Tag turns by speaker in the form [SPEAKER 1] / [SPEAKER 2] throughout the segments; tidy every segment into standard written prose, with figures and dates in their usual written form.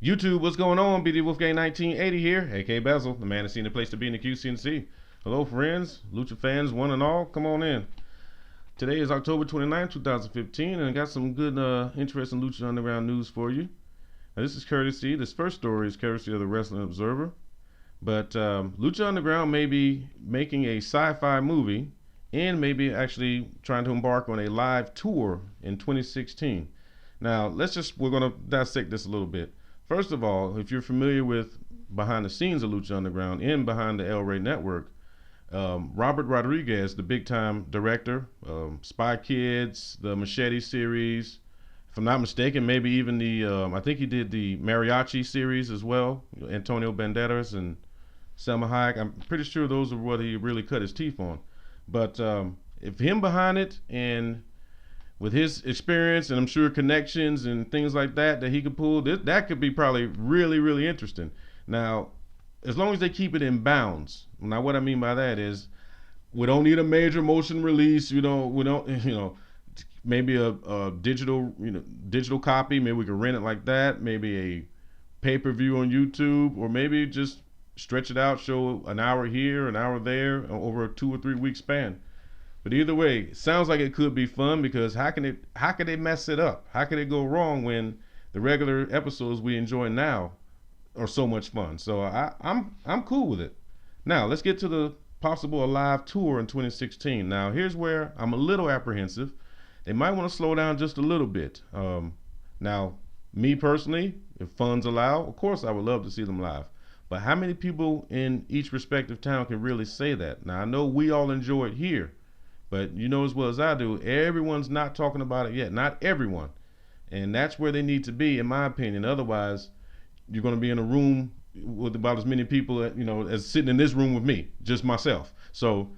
[SPEAKER 1] YouTube, what's going on? BD Wolfgang 1980 here, aka Bezell, the man that's seen the place to be in the QCNC. Hello, friends, Lucha fans, one and all. Come on in. Today is October 29, 2015, and I got some good, interesting Lucha Underground news for you. Now, this first story is courtesy of the Wrestling Observer. But Lucha Underground may be making a sci-fi movie and maybe actually trying to embark on a live tour in 2016. Now, we're going to dissect this a little bit. First of all, if you're familiar with behind the scenes of Lucha Underground and behind the El Rey Network, Robert Rodriguez, the big time director, Spy Kids, the Machete series, if I'm not mistaken, maybe even I think he did the Mariachi series as well, Antonio Banderas and Selma Hayek. I'm pretty sure those are what he really cut his teeth on. But if him behind it and with his experience and I'm sure connections and things like that he could pull, that could be probably really, really interesting. Now, as long as they keep it in bounds. Now, what I mean by that is we don't need a major motion release. We don't, maybe a digital copy. Maybe we could rent it like that. Maybe a pay-per-view on YouTube, or maybe just stretch it out, show an hour here, an hour there, over a 2 or 3 week span. But either way, it sounds like it could be fun, because how can they mess it up? How can it go wrong when the regular episodes we enjoy now are so much fun? So I'm cool with it. Now let's get to the possible live tour in 2016. Now here's where I'm a little apprehensive. They might want to slow down just a little bit. Now, me personally, if funds allow, of course I would love to see them live. But how many people in each respective town can really say that? Now I know we all enjoy it here, but you know as well as I do, everyone's not talking about it yet. Not everyone. And that's where they need to be, in my opinion. Otherwise, you're going to be in a room with about as many people, as sitting in this room with me, just myself. So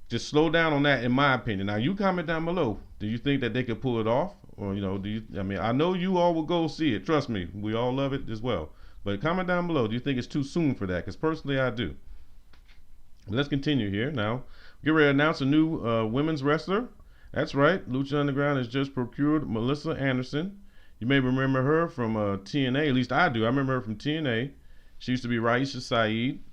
[SPEAKER 1] just slow down on that, in my opinion. Now, you comment down below. Do you think that they could pull it off? Or, I know you all will go see it. Trust me, we all love it as well. But comment down below. Do you think it's too soon for that? Because personally, I do. Let's continue here. Now, get ready to announce a new women's wrestler. That's right. Lucha Underground has just procured Melissa Anderson. You may remember her from TNA. At least I do. I remember her from TNA. She used to be Raisha Saeed.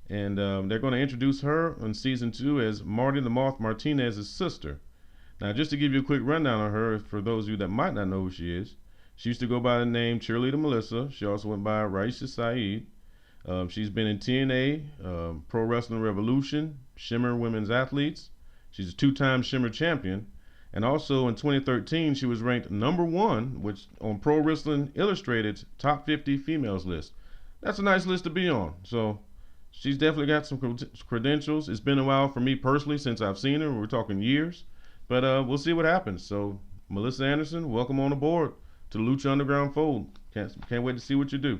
[SPEAKER 1] And they're going to introduce her in season 2 as Marty the Moth Martinez's sister. Now, just to give you a quick rundown on her, for those of you that might not know who she is, she used to go by the name Cheerleader Melissa. She also went by Raisha Saeed. She's been in TNA, Pro Wrestling Revolution, Shimmer Women's Athletes. She's a 2-time Shimmer champion. And also in 2013, she was ranked #1 on Pro Wrestling Illustrated's Top 50 Females list. That's a nice list to be on. So she's definitely got some credentials. It's been a while for me personally since I've seen her. We're talking years. But we'll see what happens. So Melissa Anderson, welcome on aboard to the Lucha Underground fold. Can't wait to see what you do.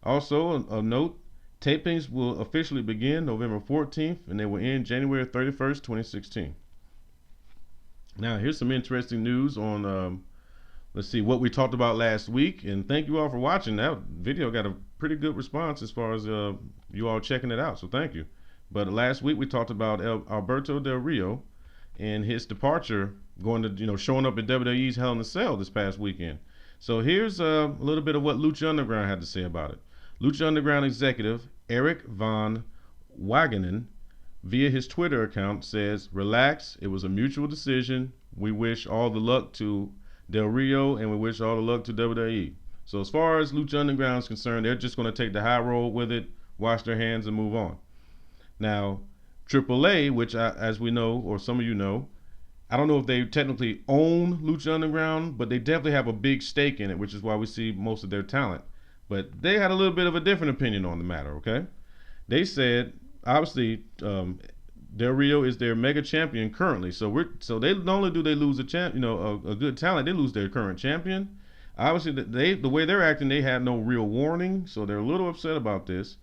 [SPEAKER 1] Also, a note, tapings will officially begin November 14th, and they will end January 31st, 2016. Now, here's some interesting news on, let's see, what we talked about last week. And thank you all for watching. That video got a pretty good response as far as you all checking it out, so thank you. But last week we talked about Alberto Del Rio and his departure, going to, showing up at WWE's Hell in a Cell this past weekend. So here's a little bit of what Lucha Underground had to say about it. Lucha Underground executive Eric Von Wagenen, via his Twitter account, says, "Relax, it was a mutual decision. We wish all the luck to Del Rio, and we wish all the luck to WWE." So as far as Lucha Underground is concerned, they're just going to take the high road with it, wash their hands, and move on. Now, AAA, which as we know, or some of you know, I don't know if they technically own Lucha Underground, but they definitely have a big stake in it, which is why we see most of their talent. But they had a little bit of a different opinion on the matter, okay? They said, obviously, Del Rio is their mega champion currently. So they not only do they lose a good talent, they lose their current champion. Obviously, the way they're acting, they had no real warning, so they're a little upset about this.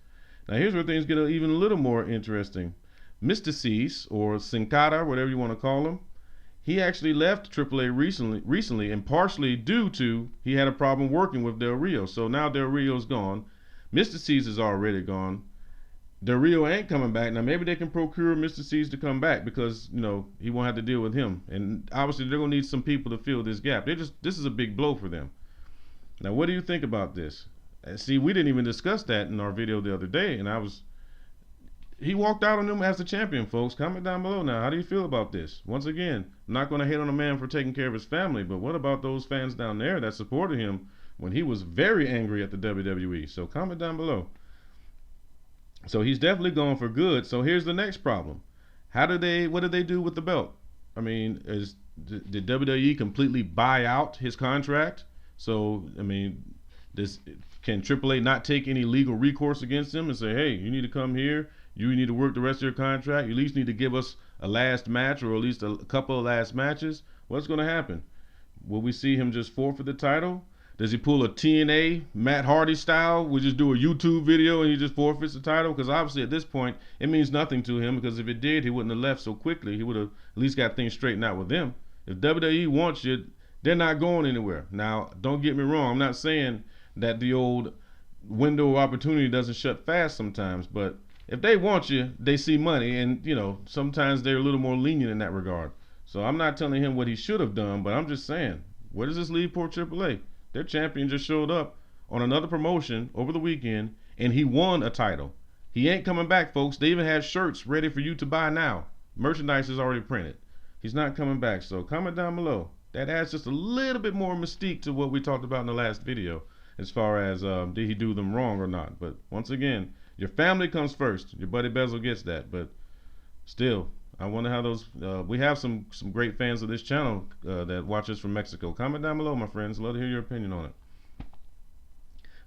[SPEAKER 1] Now, here's where things get even a little more interesting. Mr. Cease, or Sin Cara, whatever you want to call him, he actually left AAA recently, and partially due to he had a problem working with Del Rio. So now Del Rio's gone. Mr. Cease is already gone. Del Rio ain't coming back. Now maybe they can procure Mr. Cease to come back, because he won't have to deal with him. And obviously they're gonna need some people to fill this gap. This is a big blow for them. Now what do you think about this? See, we didn't even discuss that in our video the other day, and he walked out on him as the champion, folks. Comment down below now. How do you feel about this? Once again, I'm not going to hate on a man for taking care of his family, but what about those fans down there that supported him when he was very angry at the WWE? So comment down below. So he's definitely going for good. So here's the next problem. What did they do with the belt? I mean, did WWE completely buy out his contract? So, I mean, can AAA not take any legal recourse against him and say, hey, you need to come here, you need to work the rest of your contract, you at least need to give us a last match or at least a couple of last matches? What's going to happen? Will we see him just forfeit the title? Does he pull a TNA, Matt Hardy style? We just do a YouTube video and he just forfeits the title? Because obviously at this point, it means nothing to him, because if it did, he wouldn't have left so quickly. He would have at least got things straightened out with them. If WWE wants you, they're not going anywhere. Now, don't get me wrong. I'm not saying that the old window of opportunity doesn't shut fast sometimes, but if they want you, they see money, and sometimes they're a little more lenient in that regard. So I'm not telling him what he should have done, but I'm just saying, where does this leave poor AAA? Their champion just showed up on another promotion over the weekend, and he won a title. He ain't coming back, folks. They even have shirts ready for you to buy now. Merchandise is already printed. He's not coming back, so comment down below. That adds just a little bit more mystique to what we talked about in the last video, as far as did he do them wrong or not. But once again, your family comes first. Your buddy Bezell gets that, but still, I wonder how those we have some great fans of this channel that watch us from Mexico. Comment down below, my friends. Love to hear your opinion on it.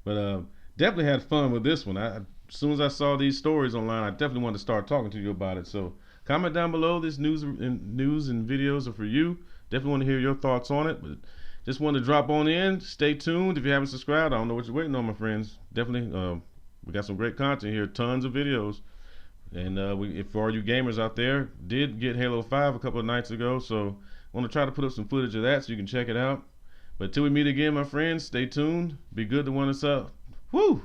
[SPEAKER 1] But definitely had fun with this one. As soon as I saw these stories online, I definitely wanted to start talking to you about it. So comment down below. This news and videos are for you. Definitely want to hear your thoughts on it. But just wanted to drop on in. Stay tuned. If you haven't subscribed, I don't know what you're waiting on, my friends. Definitely, we got some great content here. Tons of videos. And for all you gamers out there, did get Halo 5 a couple of nights ago, so I want to try to put up some footage of that so you can check it out. But till we meet again, my friends, stay tuned. Be good to one another. Woo!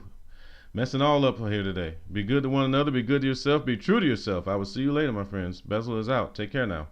[SPEAKER 1] Messing all up here today. Be good to one another. Be good to yourself. Be true to yourself. I will see you later, my friends. Bezell is out. Take care now.